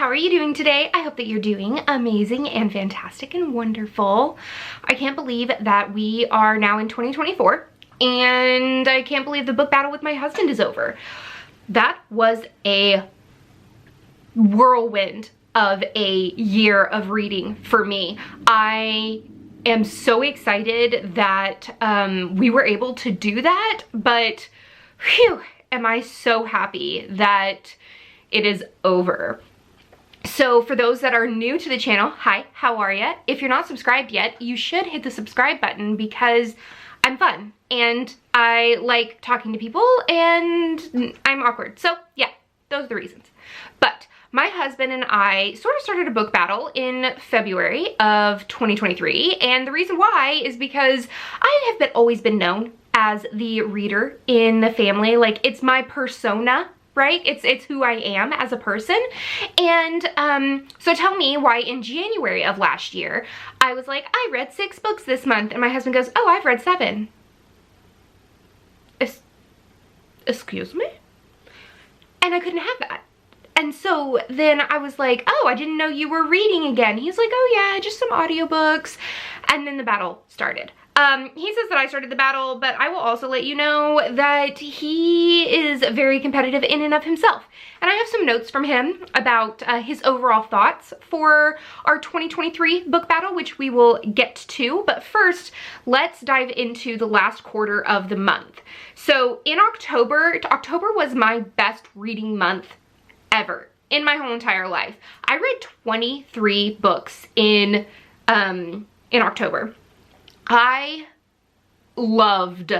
are you doing today? I hope that you're doing amazing and fantastic and wonderful. I can't believe that we are now in 2024, and I can't believe the book battle with my husband is over. That was a whirlwind of a year of reading for me. I am so excited that we were able to do that, but phew, am I so happy that it is over. So for those that are new to the channel, hi, how are ya? If you're not subscribed yet, you should hit the subscribe button because I'm fun and I like talking to people and I'm awkward. So yeah, those are the reasons. But my husband and I sort of started a book battle in February of 2023, and the reason why is because I have always been known as the reader in the family. Like, it's my persona, right? It's who I am as a person. And so tell me why in January of last year, I was like, I read 6 books this month, and my husband goes, oh, I've read 7. Excuse me? And I couldn't have that. And so then I was like, oh, I didn't know you were reading again. He's like, oh yeah, just some audiobooks. And then the battle started. He says that I started the battle, but I will also let you know that he is very competitive in and of himself. And I have some notes from him about his overall thoughts for our 2023 book battle, which we will get to. But first, let's dive into the last quarter of the month. So in October was my best reading month ever in my whole entire life. I read 23 books in October. I loved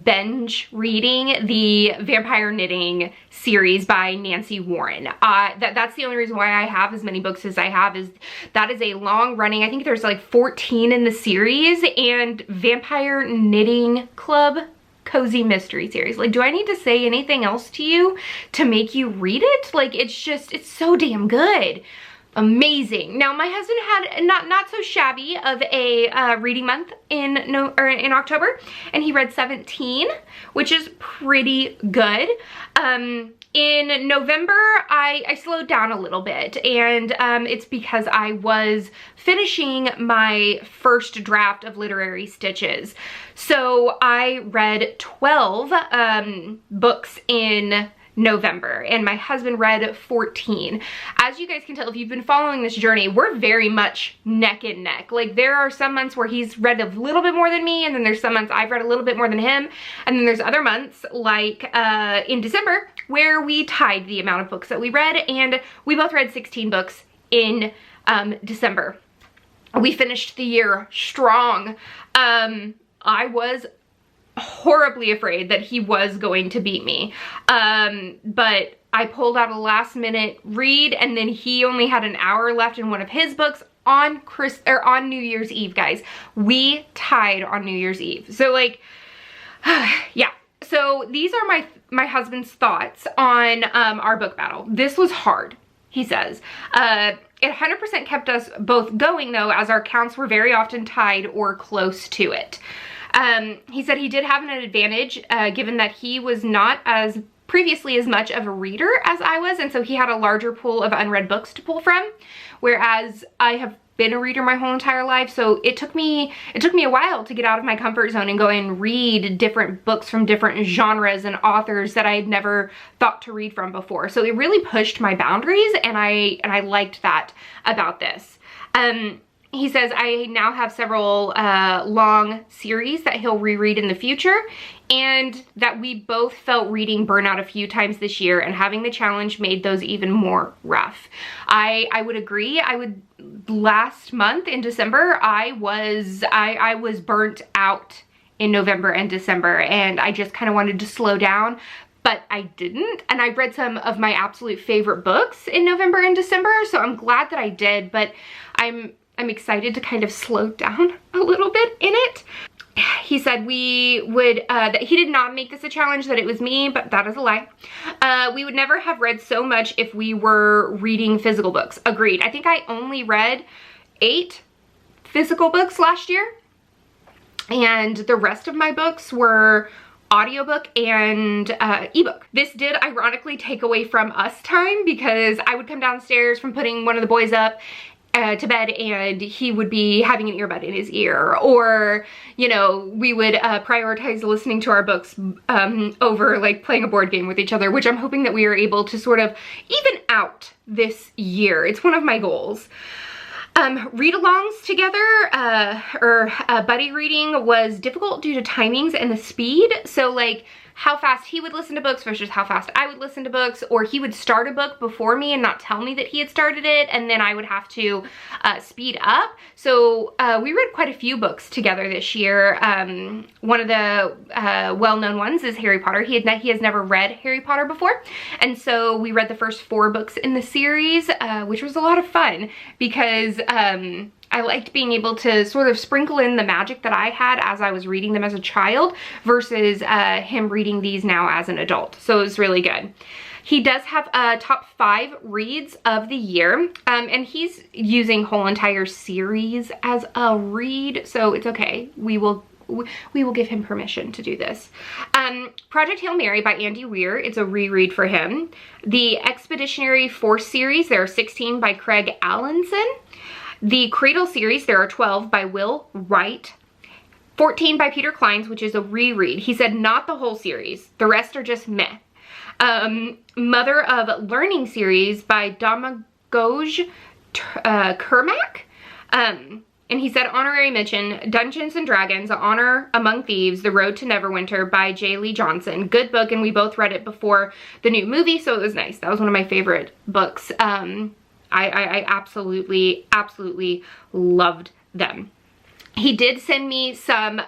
binge reading the Vampire Knitting series by Nancy Warren. That's the only reason why I have as many books as I have, is that is a long running, I think there's like 14 in the series, and Vampire Knitting Club cozy mystery series. Like, do I need to say anything else to you to make you read it? Like, it's so damn good. Amazing. Now, my husband had not so shabby of a reading month in October, and he read 17, which is pretty good. In November, I slowed down a little bit, and it's because I was finishing my first draft of Literary Stitches. So I read 12 books in November, and my husband read 14. As you guys can tell, if you've been following this journey, we're very much neck and neck. Like, there are some months where he's read a little bit more than me, and then there's some months I've read a little bit more than him, and then there's other months, like in December, where we tied the amount of books that we read, and we both read 16 books in December. We finished the year strong. I was horribly afraid that he was going to beat me, but I pulled out a last minute read, and then he only had an hour left in one of his books on New Year's Eve, guys. We tied on New Year's Eve. So, like, yeah. So these are my husband's thoughts on our book battle. This was hard, he says. It 100% kept us both going, though, as our counts were very often tied or close to it. He said he did have an advantage, given that he was not as previously as much of a reader as I was, and so he had a larger pool of unread books to pull from, whereas I have been a reader my whole entire life, so it took me a while to get out of my comfort zone and go and read different books from different genres and authors that I had never thought to read from before. So it really pushed my boundaries, and I liked that about this. He says I now have several long series that he'll reread in the future, and that we both felt reading burnout a few times this year, and having the challenge made those even more rough. I would agree. Last month in December, I was burnt out in November and December, and I just kind of wanted to slow down. But I didn't, and I read some of my absolute favorite books in November and December, so I'm glad that I did, but I'm excited to kind of slow down a little bit in it. He said we would, that he did not make this a challenge, that it was me, but that is a lie. We would never have read so much if we were reading physical books. Agreed. I think I only read 8 physical books last year, and the rest of my books were audiobook and ebook. This did ironically take away from us time because I would come downstairs from putting one of the boys up to bed and he would be having an earbud in his ear, or, you know, we would prioritize listening to our books over like playing a board game with each other, which I'm hoping that we are able to sort of even out this year. It's one of my goals. Read-alongs together, or buddy reading was difficult due to timings and the speed. So like how fast he would listen to books versus how fast I would listen to books, or he would start a book before me and not tell me that he had started it, and then I would have to speed up. So we read quite a few books together this year. One of the well-known ones is Harry Potter. He has never read Harry Potter before, and so we read the first 4 books in the series, which was a lot of fun because I liked being able to sort of sprinkle in the magic that I had as I was reading them as a child versus him reading these now as an adult. So it was really good. He does have top 5 reads of the year, and he's using whole entire series as a read, so it's okay. We will give him permission to do this. Project Hail Mary by Andy Weir. It's a reread for him. The Expeditionary Force series, there are 16 by Craig Allinson. The Cradle series, there are 12 by Will Wright. 14 by Peter Clines, which is a reread. He said not the whole series. The rest are just meh. Mother of Learning series by Domagoj Kermack. And he said honorary mention, Dungeons and Dragons, Honor Among Thieves, The Road to Neverwinter by J. Lee Johnson. Good book, and we both read it before the new movie, so it was nice. That was one of my favorite books. I absolutely loved them. He did send me some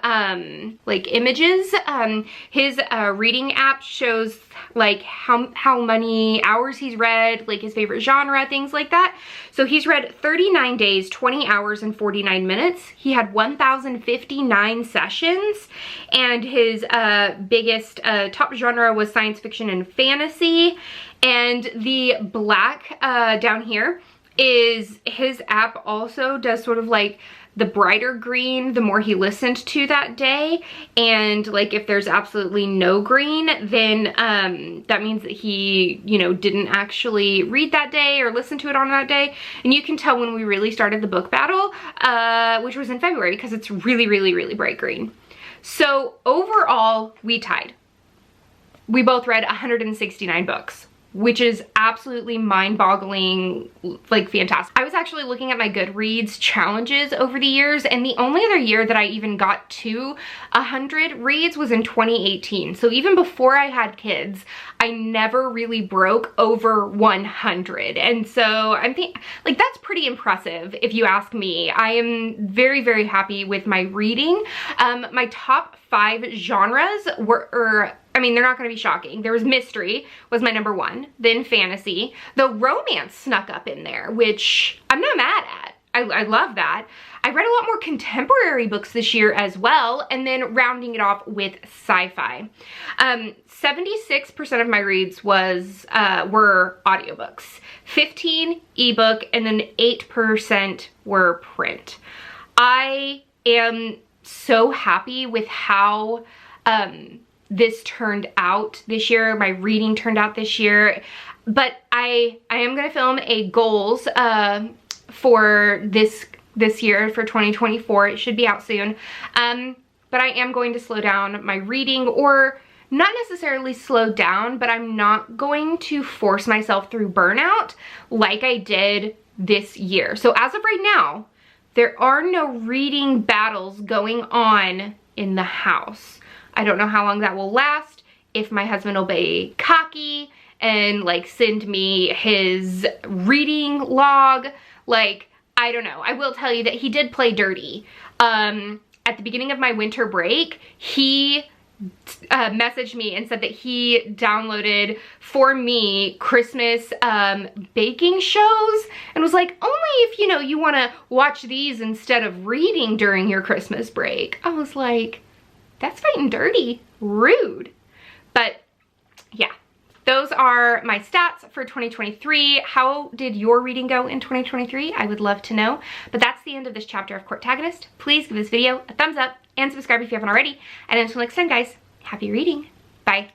like images. His reading app shows like how many hours he's read, like his favorite genre, things like that. So he's read 39 days, 20 hours and 49 minutes. He had 1,059 sessions, and his biggest top genre was science fiction and fantasy. And the black down here is his app also does sort of like the brighter green the more he listened to that day, and like if there's absolutely no green, then that means that he, you know, didn't actually read that day or listen to it on that day. And you can tell when we really started the book battle, which was in February, because it's really bright green. So overall we tied. We both read 169 books, which is absolutely mind-boggling, like fantastic. I was actually looking at my Goodreads challenges over the years, and the only other year that I even got to 100 reads was in 2018. So even before I had kids, I never really broke over 100. And so I'm thinking, like, that's pretty impressive if you ask me. I am very happy with my reading. My top 5 genres were, I mean, they're not going to be shocking. There was mystery, was my number 1, then fantasy. The romance snuck up in there, which I'm not mad at. I love that. I read a lot more contemporary books this year as well, and then rounding it off with sci-fi. 76% of my reads were audiobooks, 15 ebook, and then 8% were print. I am so happy with how this turned out this year. My reading turned out this year, but I am gonna film a goals for this year, for 2024. It should be out soon, but I am going to slow down my reading, or not necessarily slow down, but I'm not going to force myself through burnout like I did this year. So as of right now, there are no reading battles going on in the house. I don't know how long that will last, if my husband will be cocky and like send me his reading log. Like, I don't know. I will tell you that he did play dirty. At the beginning of my winter break, he messaged me and said that he downloaded for me Christmas baking shows, and was like, only if, you know, you want to watch these instead of reading during your Christmas break. I was like, that's fighting dirty, rude. But yeah, those are my stats for 2023. How did your reading go in 2023? I would love to know. But that's the end of this chapter of Courtagonist. Please give this video a thumbs up and subscribe if you haven't already. And until next time, guys, Happy reading. Bye.